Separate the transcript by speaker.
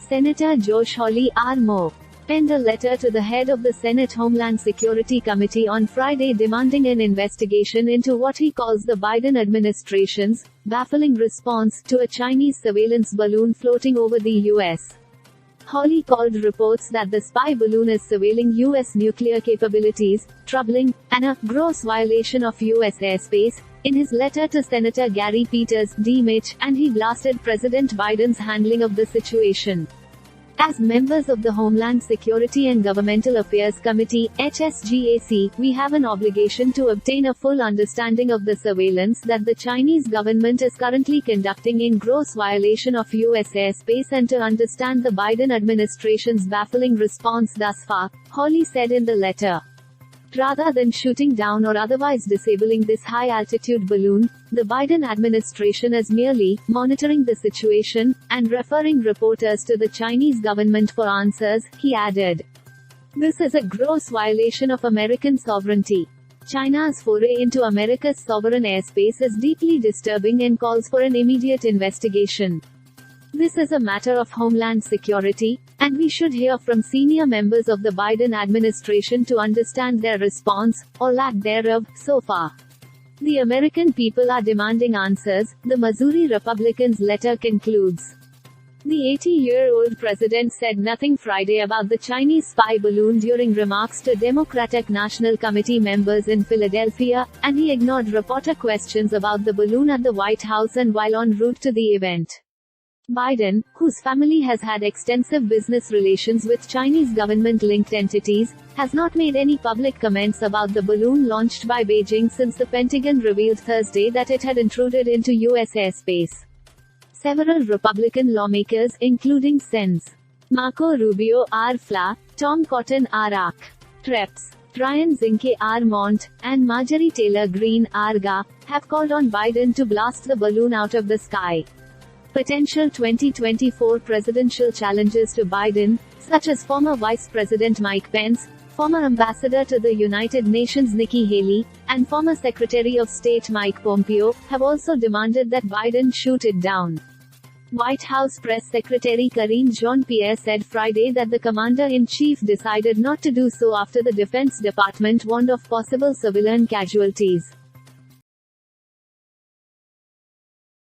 Speaker 1: Senator Josh Hawley, R. penned a letter to the head of the Senate Homeland Security Committee on Friday demanding an investigation into what he calls the Biden administration's baffling response to a Chinese surveillance balloon floating over the U.S. Hawley called reports that the spy balloon is surveilling U.S. nuclear capabilities troubling and a gross violation of U.S. airspace in his letter to Senator Gary Peters, D. Mitch, and he blasted President Biden's handling of the situation. As members of the Homeland Security and Governmental Affairs Committee, HSGAC, we have an obligation to obtain a full understanding of the surveillance that the Chinese government is currently conducting in gross violation of U.S. airspace and to understand the Biden administration's baffling response thus far, Hawley said in the letter. Rather than shooting down or otherwise disabling this high-altitude balloon, the Biden administration is merely monitoring the situation and referring reporters to the Chinese government for answers, he added. This is a gross violation of American sovereignty. China's foray into America's sovereign airspace is deeply disturbing and calls for an immediate investigation. This is a matter of homeland security, and we should hear from senior members of the Biden administration to understand their response, or lack thereof, so far. The American people are demanding answers, the Missouri Republicans' letter concludes. The 80-year-old president said nothing Friday about the Chinese spy balloon during remarks to Democratic National Committee members in Philadelphia, and he ignored reporter questions about the balloon at the White House and while en route to the event. Biden, whose family has had extensive business relations with Chinese government-linked entities, has not made any public comments about the balloon launched by Beijing since the Pentagon revealed Thursday that it had intruded into U.S. airspace. Several Republican lawmakers, including Sens. Marco Rubio, R. Fla, Tom Cotton, R. Ark. Reps. Ryan Zinke, R. Mont, and Marjorie Taylor Greene, R. Ga, have called on Biden to blast the balloon out of the sky. Potential 2024 presidential challenges to Biden, such as former Vice President Mike Pence, former Ambassador to the United Nations Nikki Haley, and former Secretary of State Mike Pompeo, have also demanded that Biden shoot it down. White House Press Secretary Karine Jean-Pierre said Friday that the commander-in-chief decided not to do so after the Defense Department warned of possible civilian casualties.